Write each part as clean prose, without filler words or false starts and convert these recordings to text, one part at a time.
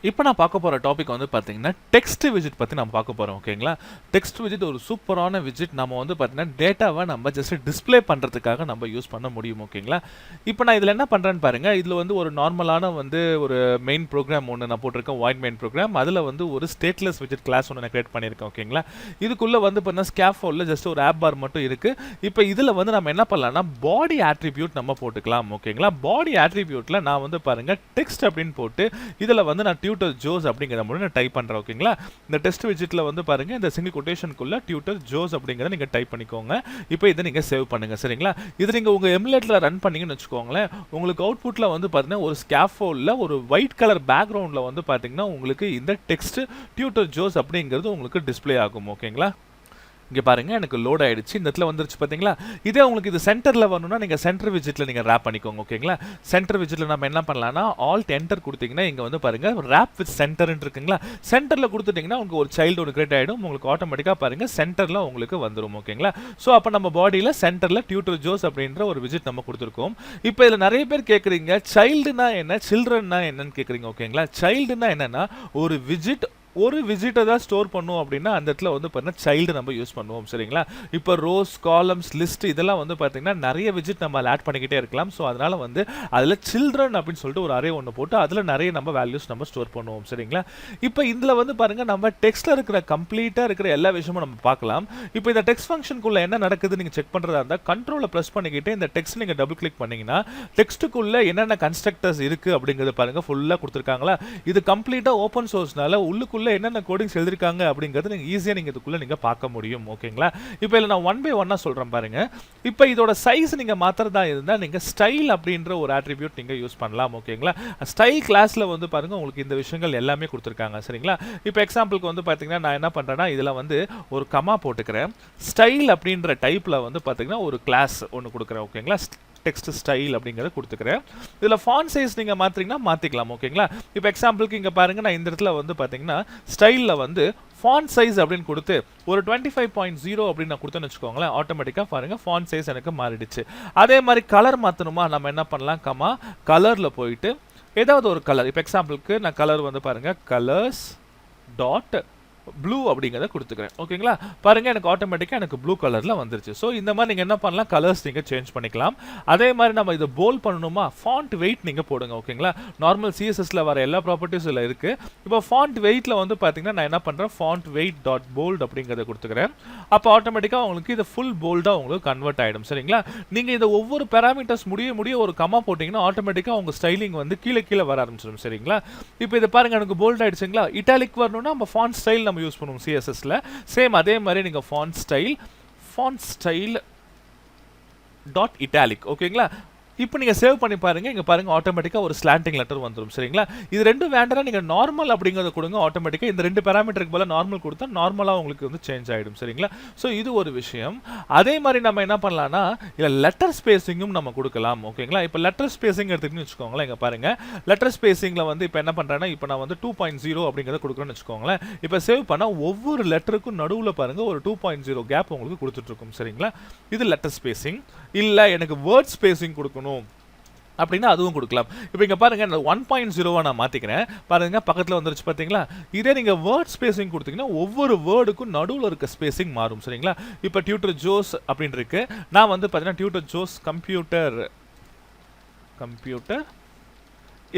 இப்போ நான் பார்க்க போகிற டாபிக் வந்து பார்த்தீங்கன்னா டெக்ஸ்ட் விஜிட் பற்றி நம்ம பார்க்க போகிறோம். ஓகேங்களா? டெக்ஸ்ட் விஜிட் ஒரு சூப்பரான விஜிட். நம்ம வந்து பார்த்தீங்கன்னா டேட்டாவை நம்ம ஜஸ்ட் டிஸ்பிளே பண்ணுறதுக்காக நம்ம யூஸ் பண்ண முடியும். ஓகேங்களா? இப்போ நான் இதில் என்ன பண்ணுறேன்னு பாருங்கள். இதில் வந்து ஒரு நார்மலான வந்து ஒரு மெயின் ப்ரோக்ராம் ஒன்று நான் போட்டிருக்கேன், வாய்ட் மெயின் ப்ரோக்ராம். அதில் வந்து ஒரு ஸ்டேட்லெஸ் விஜிட் கிளாஸ் ஒன்று நான் கிரியேட் பண்ணியிருக்கேன். ஓகேங்களா? இதுக்குள்ளே வந்து பார்த்தீங்கன்னா ஸ்கேஃபோல்டில் ஜஸ்ட் ஒரு ஆப் பார் மட்டும் இருக்குது. இப்போ இதில் வந்து நம்ம என்ன பண்ணலாம்னா பாடி ஆட்ரிபியூட் நம்ம போட்டுக்கலாம். ஓகேங்களா? பாடி ஆட்ரிபியூட்டில் நான் வந்து பாருங்கள் டெக்ஸ்ட் அப்படின்னு போட்டு இதில் வந்து நான் டியூட்டர் ஜோஸ் அப்படிங்கிற மூலம் நான் டைப் பண்ணுறேன். ஓகேங்களா? இந்த டெஸ்ட் விஜிட்டில் வந்து பாருங்க, இந்த சிங்கிள் கொட்டேஷனுக்குள்ள டியூட்டர் ஜோஸ் அப்படிங்கிறத நீங்கள் டைப் பண்ணிக்கோங்க. இப்போ இதை நீங்கள் சேவ் பண்ணுங்க. சரிங்களா? இது நீங்கள் உங்கள் எமுலேட்டரில் ரன் பண்ணீங்கன்னு வச்சுக்கோங்களேன், உங்களுக்கு அவுட்புட்டில் வந்து பார்த்தீங்கன்னா ஒரு ஸ்கேஃபோல்டில் ஒரு ஒயிட் கலர் பேக்ரவுண்டில் வந்து பார்த்தீங்கன்னா உங்களுக்கு இந்த டெக்ஸ்ட் டியூட்டர் ஜோஸ் அப்படிங்கிறது உங்களுக்கு டிஸ்பிளே ஆகும். ஓகேங்களா? இங்கே பாருங்கள், எனக்கு லோட் ஆகிடுச்சு. இந்த இடத்துல வந்துருச்சு பார்த்தீங்களா? இதே உங்களுக்கு இது சென்டரில் வரணும்னா நீங்கள் சென்டர் விஜிட்டில் நீங்கள் ரேப் பண்ணிக்கோங்க. ஓகேங்களா? சென்டர் விஜிட்டில் நம்ம என்ன பண்ணலாம்னா ஆல்ட் என்டர் கொடுத்தீங்கன்னா இங்கே வந்து பாருங்கள் ரேப் வித் சென்டர்ன்னு இருக்குங்களா? சென்டரில் கொடுத்துட்டிங்கன்னா உங்களுக்கு ஒரு சைல்டு ஒன்று கிரியேட் ஆகிடும். உங்களுக்கு ஆட்டோமேட்டிக்காக பாருங்கள் சென்டரில் உங்களுக்கு வந்துடும். ஓகேங்களா? ஸோ அப்போ நம்ம பாடியில் சென்டரில் டியூட்டர் ஜோஸ் அப்படின்ற ஒரு விஜிட் நம்ம கொடுத்துருக்கோம். இப்போ இதில் நிறைய பேர் கேட்குறீங்க சைல்டுனா என்ன, சில்ட்ரன்னா என்னன்னு கேட்குறீங்க. ஓகேங்களா? சைல்டுனா என்னன்னா ஒரு விஜிட் ஒரு விசிட்டை தான் ஸ்டோர் பண்ணுவோம் அப்படின்னா அந்த இடத்துல வந்து பார்த்தீங்கன்னா சைல்டு நம்ம யூஸ் பண்ணுவோம். சரிங்களா? இப்போ ரோஸ், காலம்ஸ், லிஸ்ட் இதெல்லாம் வந்து பார்த்தீங்கன்னா நிறைய விசிட் நம்ம ஆட் பண்ணிக்கிட்டே இருக்கலாம். ஸோ அதனால் வந்து அதில் சில்ட்ரன் அப்படின்னு சொல்லிட்டு ஒரு அரே ஒன்று போட்டு அதில் நிறைய நம்ம வேல்யூஸ் நம்ம ஸ்டோர் பண்ணுவோம். சரிங்களா? இப்போ இதில் வந்து பாருங்கள் நம்ம டெக்ஸ்ட்டில் இருக்கிற கம்ப்ளீட்டாக இருக்கிற எல்லா விஷயமும் நம்ம பார்க்கலாம். இப்போ இந்த டெக்ஸ்ட் ஃபங்க்ஷனுக்குள்ளே என்ன நடக்குது நீங்கள் செக் பண்ணுறதா இருந்தால் கண்ட்ரோலை ப்ரெஸ் பண்ணிக்கிட்டு இந்த டெக்ஸ்ட் நீங்கள் டபுள் கிளிக் பண்ணிங்கன்னா டெக்ஸ்ட்டுக்குள்ளே என்னென்ன கன்ஸ்ட்ரக்டர்ஸ் இருக்குது அப்படிங்கிறது பாருங்கள் ஃபுல்லாக கொடுத்துருக்காங்களா? இது கம்ப்ளீட்டாக ஓப்பன் சோர்ஸ்னால உள்ளுக்குள்ளே என்னென்ன கோடிங்ஸ் எழுதிருக்காங்க அப்படிங்கிறது நீங்க ஈஸியா நீங்க இதுக்குள்ள நீங்க பார்க்க முடியும். ஓகேங்களா? இப்போ இல்ல நான் 1 by 1 சொல்றேன் பாருங்க. இப்போ இதோட சைஸ் நீங்க மாத்துறதா இருந்தா நீங்க ஸ்டைல் அப்படின்ற ஒரு ஆட்ரிபியூட் நீங்க யூஸ் பண்ணலாம். ஓகேங்களா? ஸ்டைல் கிளாஸ்ல வந்து பாருங்க உங்களுக்கு இந்த விஷயங்கள் எல்லாமே கொடுத்திருக்காங்க. சரிங்களா? இப்போ எக்ஸாம்பிளுக்கு வந்து பாத்தீங்கன்னா நான் என்ன பண்றேன்னா இதுல வந்து ஒரு கமா போட்டுக்கிறேன். ஸ்டைல் அப்படின்ற டைப்ல வந்து பாத்தீங்கன்னா ஒரு கிளாஸ் ஒன்னு கொடுக்குறேன். ஓகேங்களா? டெக்ஸ்ட் ஸ்டைல் அப்படிங்கறத கொடுத்துக்கிறேன். இதுல ஃபாண்ட் சைஸ் நீங்க மாத்திரீங்கன்னா மாத்திக்கலாம். ஓகேங்களா? இப்போ எக்ஸாம்பிளுக்கு இங்க பாருங்க நான் இந்த இடத்துல வந்து பாத்தீங்கன்னா ஸ்டைல்ல வந்து ஃபாண்ட் சைஸ் அப்படின்னு கொடுத்து ஒரு 25.0 அப்படின்னு நான் கொடுத்தேன்னு வச்சுக்கோங்களேன், ஆட்டோமேட்டிக்காக பாருங்க ஃபாண்ட் சைஸ் எனக்கு மாறிடுச்சு. அதே மாதிரி கலர் மாற்றணுமா நம்ம என்ன பண்ணலாம், கமா கலர்ல போயிட்டு ஏதாவது ஒரு கலர், இப்போ எக்ஸாம்பிளுக்கு நான் கலர் வந்து பாருங்க கலர்ஸ் டாட் ப்ளூ அப்படிங்கிறத கொடுத்துக்கிறேன். ஓகேங்களா? பாருங்க எனக்கு ஆட்டோமேட்டிக்காக எனக்கு ப்ளூ கலரில் வந்துருச்சு. ஸோ இந்த மாதிரி நீங்கள் என்ன பண்ணலாம், கலர்ஸ் நீங்கள் சேஞ்ச் பண்ணிக்கலாம். அதே மாதிரி நம்ம இதை போல்ட் பண்ணணுமா ஃபாண்ட் வெயிட் நீங்கள் போடுங்க. ஓகேங்களா? நார்மல் சிஎஸ்எஸ்ல வர எல்லா ப்ராப்பர்ட்டிஸும் இதில் இருக்குது. இப்போ ஃபாண்ட் வெயிட்டில் வந்து பார்த்தீங்கன்னா நான் என்ன பண்ணுறேன், ஃபாண்ட் வெயிட் டாட் போல்ட் அப்படிங்கிறத கொடுத்துக்கிறேன். அப்போ ஆட்டோமேட்டிக்காக உங்களுக்கு இது ஃபுல் போல்டாக உங்களுக்கு கன்வெர்ட் ஆகிடும். சரிங்களா? நீங்கள் இதை ஒவ்வொரு பேராமீட்டர்ஸ் முடிய ஒரு கமா போட்டிங்கன்னா ஆட்டோமேட்டிக்காக உங்கள் ஸ்டைலிங் வந்து கீழே வர ஆரம்பிச்சிடும். சரிங்களா? இப்போ இதை பாருங்கள் எனக்கு போல்ட் ஆகிடுச்சுங்களா? இட்டாலிக் வரணும்னா நம்ம ஃபாண்ட் ஸ்டைல் நம்ம யூஸ் பண்ணுவோம் சிஎஸ்எஸ்ல. சேம் அதே மாதிரி நீங்க ஃபாண்ட் ஸ்டைல் டாட் இட்டாலிக். ஓகேங்களா? இப்போ நீங்க சேவ் பண்ணி பாருங்க, இங்க பாருங்க ஆட்டோமேட்டிக்கா ஒரு ஸ்லாண்டிங் லெட்டர் வந்துரும். சரிங்களா? இது ரெண்டும் வேண்டாம் நீங்க நார்மல் அப்படிங்கறத கொடுங்க, ஆட்டோமேட்டிக்கா இந்த ரெண்டு பாராமீட்டருக்கு பதிலா நார்மல் கொடுத்தா நார்மலா உங்களுக்கு வந்து சேஞ்ச் ஆயிடும். சரிங்களா? சோ இது ஒரு விஷயம். அதே மாதிரி நம்ம என்ன பண்ணலாம்னா இல்ல லெட்டர் ஸ்பேசிங்கும் நம்ம கொடுக்கலாம். ஓகேங்களா? இப்போ லெட்டர் ஸ்பேசிங் எடுத்துக்கிட்டு வச்சுக்கோங்களேன், இங்க பாருங்க லெட்டர் ஸ்பேசிங்ல வந்து இப்போ என்ன பண்றேன்னா இப்போ நான் வந்து 2.0 அப்படிங்கறத கொடுக்குறேன்னு வச்சுக்கோங்களேன். இப்போ சேவ் பண்ணா ஒவ்வொரு லெட்டருக்கும் நடுவுல பாருங்க ஒரு 2.0 கேப் உங்களுக்கு கொடுத்துட்டு இருக்கும். சரிங்களா? இது லெட்டர் ஸ்பேசிங். இல்ல எனக்கு வேர்ட் ஸ்பேசிங் கொடுக்கணும் அப்படின்னா அதுவும் கொடுக்கலாம். இப்போ இங்க பாருங்க 1.0 நான் மாத்திக்கிறேன். பாருங்க பக்கத்துல வந்துருச்சு பாத்தீங்களா? இதே நீங்க வேர்ட் ஸ்பேசிங் கொடுத்தீங்கன்னா ஒவ்வொரு வேர்டுக்கும் நடுவுல இருக்க ஸ்பேசிங் மாறும். சரிங்களா? இப்போ டியூட்டர் ஜோஸ் அப்படின்னு இருக்கு. நான் வந்து பாத்தீங்கன்னா டியூட்டர் ஜோஸ் கம்ப்யூட்டர்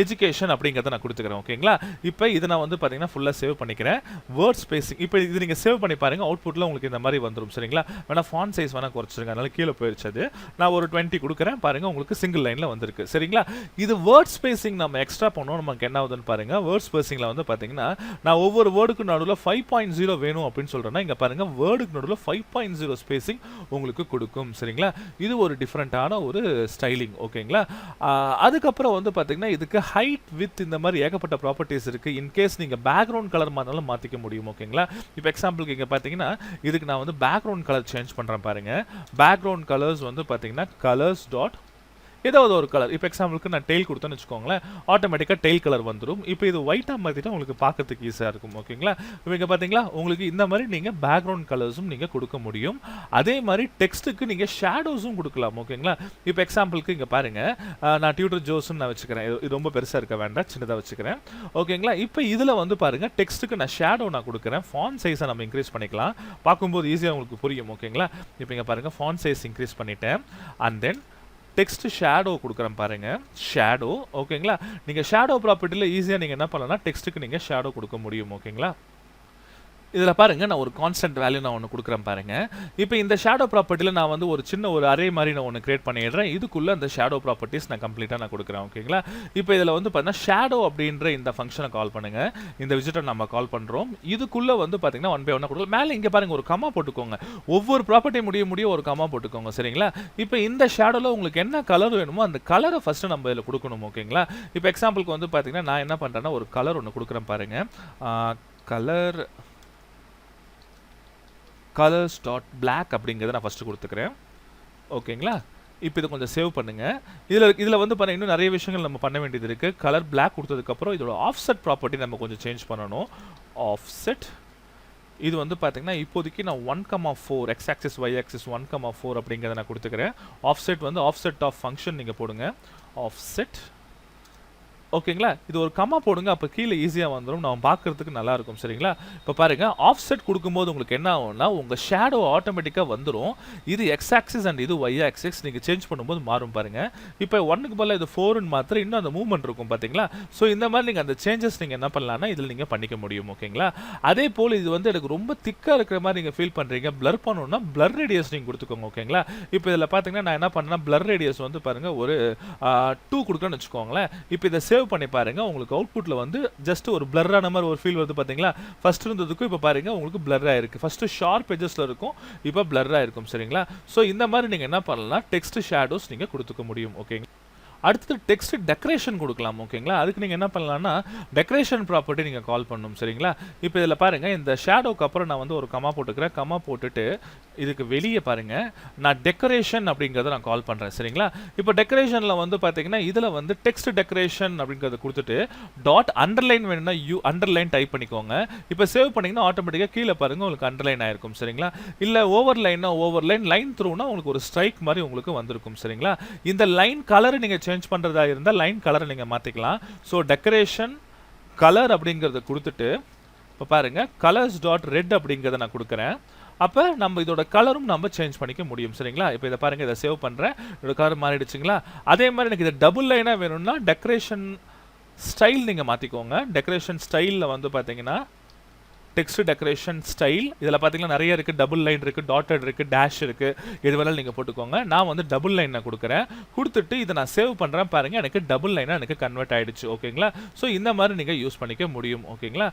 எஜுகேஷன் அப்படிங்கிறத நான் கொடுத்துக்கிறேன். ஓகேங்களா? இப்போ இதை நான் வந்து பார்த்தீங்கன்னா ஃபுல்லாக சேவ் பண்ணிக்கிறேன். வேர்ட் ஸ்பேசிங் இப்போ இது நீங்கள் சேவ் பண்ணி பாருங்க, அவுட்புட்டில் உங்களுக்கு இந்த மாதிரி வந்துடும். சரிங்களா? வேணா ஃபாண்ட் சைஸ் வேணா குறைச்சிருங்க, அதனால கீழே போயிடுச்சு. அது நான் ஒரு 20 கொடுக்குறேன் பாருங்க, உங்களுக்கு சிங்கிள் லைனில் வந்திருக்கு. சரிங்களா? இது வேர்ட் ஸ்பேசிங் நம்ம எக்ஸ்ட்ரா பண்ணோம், நமக்கு என்ன ஆகுதுன்னு பாருங்க. வேர்ட் ஸ்பேசிங்கில் வந்து பார்த்தீங்கன்னா நான் ஒவ்வொரு வேர்டுக்கு நடுவில் 5.0 வேணும் அப்படின்னு சொல்றேன்னா இங்கே பாருங்க வேர்டுக்கு நடுவில் 5.0 ஸ்பேசிங் உங்களுக்கு கொடுக்கும். சரிங்களா? இது ஒரு டிஃப்ரெண்ட்டான ஒரு ஸ்டைலிங். ஓகேங்களா? அதுக்கப்புறம் வந்து பார்த்தீங்கன்னா இதுக்கு ஹைட் வித் இந்த மாதிரி ஏகப்பட்ட ப்ராப்பர்ட்டிஸ் இருக்கு. இன் கேஸ் நீங்க பேக்ரவுண்ட் கலர் மாத்தினாலும் மாத்திக்க முடியும். ஓகேங்களா? இப்போ எக்ஸாம்பிளுக்கு இங்க பாத்தீங்கன்னா இதுக்கு நான் வந்து பேக்ரவுண்ட் கலர் சேஞ்ச் பண்றேன் பாருங்க. பேக்ரவுண்ட் கலர்ஸ் வந்து பாத்தீங்கன்னா கலர்ஸ் டாட் ஏதாவது ஒரு கலர். இப்போ எக்ஸாம்பிளுக்கு நான் டெயில் கொடுத்தேன்னு வச்சுக்கோங்களேன், ஆட்டோமேட்டிக்காக டெயில் கலர் வந்துடும். இப்போ இது ஒயிட்டாக மாற்றிட்டா உங்களுக்கு பார்க்கறதுக்கு ஈஸியாக இருக்கும். ஓகேங்களா? இப்போ இங்கே பார்த்தீங்களா, உங்களுக்கு இந்த மாதிரி நீங்கள் பேக்ரவுண்ட் கலர்ஸும் நீங்கள் கொடுக்க முடியும். அதே மாதிரி டெக்ஸ்ட்டுக்கு நீங்கள் ஷேடோஸும் கொடுக்கலாம். ஓகேங்களா? இப்போ எக்ஸாம்பிளுக்கு இங்கே பாருங்கள், நான் டியூட்டர் ஜோஸ்ன்னு நான் வச்சுக்கிறேன். இது ரொம்ப பெருசாக இருக்க வேண்டாம், சின்னதாக வச்சுக்கிறேன். ஓகேங்களா? இப்போ இதில் வந்து பாருங்கள், டெக்ஸ்ட்டுக்கு நான் ஷேடோ நான் கொடுக்குறேன். ஃபாண்ட் சைஸை நம்ம இன்க்ரீஸ் பண்ணிக்கலாம். பார்க்கும்போது ஈஸியாக உங்களுக்கு புரியும். ஓகேங்களா? இப்போ இங்கே பாருங்கள், ஃபாண்ட் சைஸ் இன்க்ரீஸ் பண்ணிட்டேன். அண்ட் தென் டெக்ஸ்ட் ஷேடோ கொடுக்குறேன் பாருங்க, ஷேடோ. ஓகேங்களா? நீங்கள் ஷேடோ ப்ராப்பர்ட்டியில் ஈஸியாக நீங்கள் என்ன பண்ணலாம்னா டெக்ஸ்ட்டுக்கு நீங்கள் ஷேடோ கொடுக்க முடியும். ஓகேங்களா? இதில் பாருங்க, நான் ஒரு கான்ஸ்டன்ட் வேல்யூ நான் ஒன்று கொடுக்குறேன் பாருங்க. இப்போ இந்த ஷேடோ ப்ராப்பர்ட்டியில் நான் வந்து ஒரு சின்ன ஒரு அரே மாதிரி நான் ஒன்று கிரியேட் பண்ணிடுறேன். இதுக்குள்ளே அந்த ஷேடோ ப்ராப்பர்ட்டிஸ் நான் கம்ப்ளீட்டாக நான் கொடுக்குறேன். ஓகேங்களா? இப்போ இதில் வந்து பார்த்தீங்கன்னா ஷேடோ அப்படின்ற இந்த ஃபங்க்ஷனை கால் பண்ணுங்க. இந்த விசிட்டை நம்ம கால் பண்ணுறோம். இதுக்குள்ளே வந்து பார்த்தீங்கன்னா 1 by 1 கொடுக்கலாம். மேலே இங்கே பாருங்க, ஒரு கமா போட்டுக்கோங்க. ஒவ்வொரு ப்ராப்பர்ட்டி முடிய ஒரு கமா போட்டுக்கோங்க. சரிங்களா? இப்போ இந்த ஷேடோவில் உங்களுக்கு என்ன கலர் வேணுமோ அந்த கலரை ஃபஸ்ட்டு நம்ம இதில் கொடுக்கணும். ஓகேங்களா? இப்போ எக்ஸாம்பிளுக்கு வந்து பார்த்தீங்கன்னா நான் என்ன பண்ணுறேன்னா ஒரு கலர் ஒன்று கொடுக்குறேன் பாருங்க. colors.black அப்படிங்கிறத நான் ஃபஸ்ட்டு கொடுத்துக்கிறேன். ஓகேங்களா? இப்போ இதை கொஞ்சம் சேவ் பண்ணுங்கள். இதில் வந்து பாருங்கள், இன்னும் நிறைய விஷயங்கள் நம்ம பண்ண வேண்டியது இருக்குது. கலர் பிளாக் கொடுத்ததுக்கப்புறம் இதோட ஆஃப்செட் ப்ராப்பர்ட்டி நம்ம கொஞ்சம் சேஞ்ச் பண்ணணும். ஆஃப்செட் இது வந்து பார்த்தீங்கன்னா இப்போதைக்கு நான் 1,4 எக்ஸ் ஆக்சிஸ் ஒய் ஆக்சிஸ் 1,4 அப்படிங்கிறத நான் கொடுத்துக்கிறேன். ஆஃப்செட் வந்து ஆஃப்செட் ஆஃப் ஃபங்க்ஷன் நீங்கள் போடுங்க. ஆஃப்செட். ஓகேங்களா? இது ஒரு கமா போடுங்க, அப்போ கீழே ஈஸியாக வந்துடும், நம்ம பார்க்குறதுக்கு நல்லாயிருக்கும். சரிங்களா? இப்போ பாருங்கள், ஆஃப்செட் கொடுக்கும்போது உங்களுக்கு என்ன ஆகும்னா உங்கள் ஷேடோ ஆட்டோமேட்டிக்காக வந்துடும். இது எக்ஸ் ஆக்சிஸ் அண்ட் இது ஒய் ஆக்சிஸ் நீங்கள் சேஞ்ச் பண்ணும்போது மாறும் பாருங்கள். இப்போ 1க்கு பதிலாக இது 4ன்னு மாத்திரம் இன்னும் அந்த மூவ்மெண்ட் இருக்கும் பார்த்தீங்களா? ஸோ இந்த மாதிரி நீங்கள் அந்த சேஞ்சஸ் நீங்கள் என்ன பண்ணலாம்னா இதில் நீங்கள் பண்ணிக்க முடியும். ஓகேங்களா? அதே போல் இது வந்து எனக்கு ரொம்ப திக்காக இருக்கிற மாதிரி நீங்கள் ஃபீல் பண்ணுறீங்க, பிளர் பண்ணணும்னா பிளர் ரேடியஸ் நீங்கள் கொடுத்துக்கோங்க. ஓகேங்களா? இப்போ இதில் பார்த்தீங்கன்னா நான் என்ன பண்ணேன்னா பிளர் ரேடியஸ் வந்து பாருங்கள் ஒரு 2 கொடுக்குறேன்னு வச்சுக்கோங்களேன். இப்போ இதை சேவ் பண்ணி பாருங்க, உங்களுக்கு அவுட்புட்ல வந்து ஜஸ்ட் ஒரு பிளர்ரான மாதிரி ஒரு ஃபீல் வருது பாத்தீங்களா? ஃபர்ஸ்ட் இருந்ததுக்கும் இப்போ பாருங்க உங்களுக்கு பிளர் ஆயிருக்கு. ஃபர்ஸ்ட் ஷார்ப் எட்ஜஸ்ல இருக்கும், இப்போ பிளர் ஆயிருக்கும். சரிங்களா? ஸோ இந்த மாதிரி நீங்க என்ன பண்ணலாம், டெக்ஸ்ட் ஷேடோஸ் நீங்க கொடுத்துக்க முடியும். ஓகேங்க. அடுத்து டெக்ஸ்ட் டெக்கரேஷன் கொடுக்கலாம். ஓகேங்களா? அதுக்கு நீங்கள் என்ன பண்ணலாம்னா டெக்கரேஷன் ப்ராப்பர்ட்டி நீங்கள் கால் பண்ணணும். சரிங்களா? இப்போ இதில் பாருங்கள், இந்த ஷேடோக்கு அப்புறம் நான் வந்து ஒரு கமா போட்டுக்கிறேன். கமா போட்டுட்டு இதுக்கு வெளியே பாருங்கள், நான் டெக்கரேஷன் அப்படிங்கிறத நான் கால் பண்ணுறேன். சரிங்களா? இப்போ டெக்கரேஷனில் வந்து பார்த்தீங்கன்னா இதில் வந்து டெக்ஸ்ட் டெக்கரேஷன் அப்படிங்கிறத கொடுத்துட்டு டாட் அண்டர்லைன் வேணும்னா அண்டர்லைன் டைப் பண்ணிக்கோங்க. இப்போ சேவ் பண்ணிங்கன்னா ஆட்டோமேட்டிக்காக கீழே பாருங்கள் உங்களுக்கு அண்டர்லைன் ஆயிருக்கும். சரிங்களா? இல்லை ஓவர்லைன்னா ஓவர்லைன், லைன் த்ரூனா உங்களுக்கு ஒரு ஸ்ட்ரைக் மாதிரி உங்களுக்கு வந்திருக்கும். சரிங்களா? இந்த லைன் கலரை நீங்கள் சேஞ்ச் பண்ணுறதா இருந்தால் லைன் கலரை நீங்கள் மாற்றிக்கலாம். ஸோ டெக்கரேஷன் கலர் அப்படிங்கிறத கொடுத்துட்டு இப்போ பாருங்கள் கலர்ஸ் டாட் ரெட் அப்படிங்கிறத நான் கொடுக்குறேன். அப்போ நம்ம இதோட கலரும் நம்ம சேஞ்ச் பண்ணிக்க முடியும். சரிங்களா? இப்போ இதை பாருங்கள், இதை சேவ் பண்ணுறேன், இதோட கலர் மாறிடுச்சுங்களா? அதே மாதிரி எனக்கு இதை டபுள் லைனாக வேணும்னா டெக்கரேஷன் ஸ்டைல் நீங்கள் மாற்றிக்கோங்க. டெக்கரேஷன் ஸ்டைலில் வந்து பார்த்தீங்கன்னா டெக்ஸ்ட் டெக்கரேஷன் ஸ்டைல் இதில் பார்த்தீங்கன்னா நிறைய இருக்குது, டபுள் லைன் இருக்குது, டாட்டட் இருக்குது, டேஷ் இருக்குது, எது வேணாலும் நீங்கள் போட்டுக்கோங்க. நான் வந்து டபுள் லைன் நான் கொடுக்குறேன். கொடுத்துட்டு இதை நான் சேவ் பண்ணுறேன் பாருங்கள், எனக்கு டபுள் லைனாக எனக்கு கன்வெர்ட் ஆகிடுச்சு. ஓகேங்களா? ஸோ இந்த மாதிரி நீங்கள் யூஸ் பண்ணிக்க முடியும். ஓகேங்களா?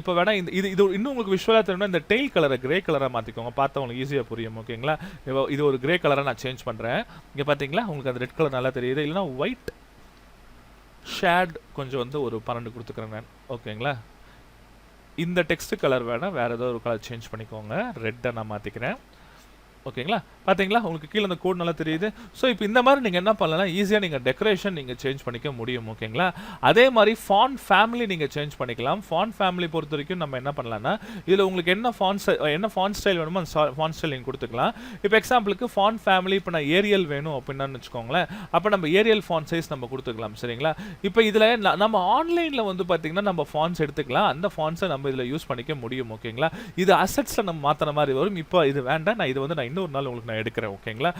இப்போ வேணால் இது இன்னும் உங்களுக்கு விஷுவலாக தெரியணும்னா இந்த டெயில் கலரை கிரே கலராக மாற்றிக்கோங்க, பார்த்தா உங்களுக்கு ஈஸியாக புரியும். ஓகேங்களா? இப்போ இது ஒரு கிரே கலராக நான் சேஞ்ச் பண்ணுறேன். இங்கே பார்த்தீங்களா உங்களுக்கு அந்த ரெட் கலர் நல்லா தெரியுது. இல்லைனா ஒயிட் ஷேட் கொஞ்சம் வந்து ஒரு 12 கொடுத்துக்கிறேன் நான். ஓகேங்களா? இந்த டெக்ஸ்ட் கலர் வேணால் வேறு ஏதோ ஒரு கலர் சேஞ்ச் பண்ணிக்கோங்க. ரெட்டை நான் மாற்றிக்கிறேன். ஓகேங்களா? பார்த்தீங்களா உங்களுக்கு கீழே அந்த கோட் நல்லா தெரியுது. ஸோ இப்போ இந்த மாதிரி நீங்கள் என்ன பண்ணலாம், ஈஸியாக நீங்கள் டெக்கரேஷன் நீங்கள் சேஞ்ச் பண்ணிக்க முடியும். ஓகேங்களா? அதே மாதிரி ஃபாண்ட் ஃபேமிலி நீங்கள் சேஞ்ச் பண்ணிக்கலாம். ஃபாண்ட் ஃபேமிலி பொறுத்த வரைக்கும் நம்ம என்ன பண்ணலாம்னா இதில் உங்களுக்கு என்ன ஃபாண்ட் ஸ்டைல் வேணுமோ அந்த ஃபாண்ட் ஸ்டைல் நீங்கள் கொடுத்துக்கலாம். இப்போ எக்ஸாம்பிளுக்கு ஃபாண்ட் ஃபேமிலி இப்போ நான் ஏரியல் வேணும் அப்படின்னான்னு வச்சுக்கோங்களேன். அப்போ நம்ம ஏரியல் ஃபாண்ட் சைஸ் நம்ம கொடுத்துக்கலாம். சரிங்களா? இப்போ இதில் நம்ம ஆன்லைனில் வந்து பார்த்தீங்கன்னா நம்ம ஃபாண்ட்ஸ் எடுத்துக்கலாம், அந்த ஃபாண்ட்ஸை நம்ம இதில் யூஸ் பண்ணிக்க முடியும். ஓகேங்களா? இது அசெட்ஸில் நம்ம மாற்றுற மாதிரி வரும். இப்போ இது வேண்டாம், நான் இது வந்து இன்னொரு நாள் உங்களுக்கு நான் எடுக்கிறேன். ஓகேங்களா?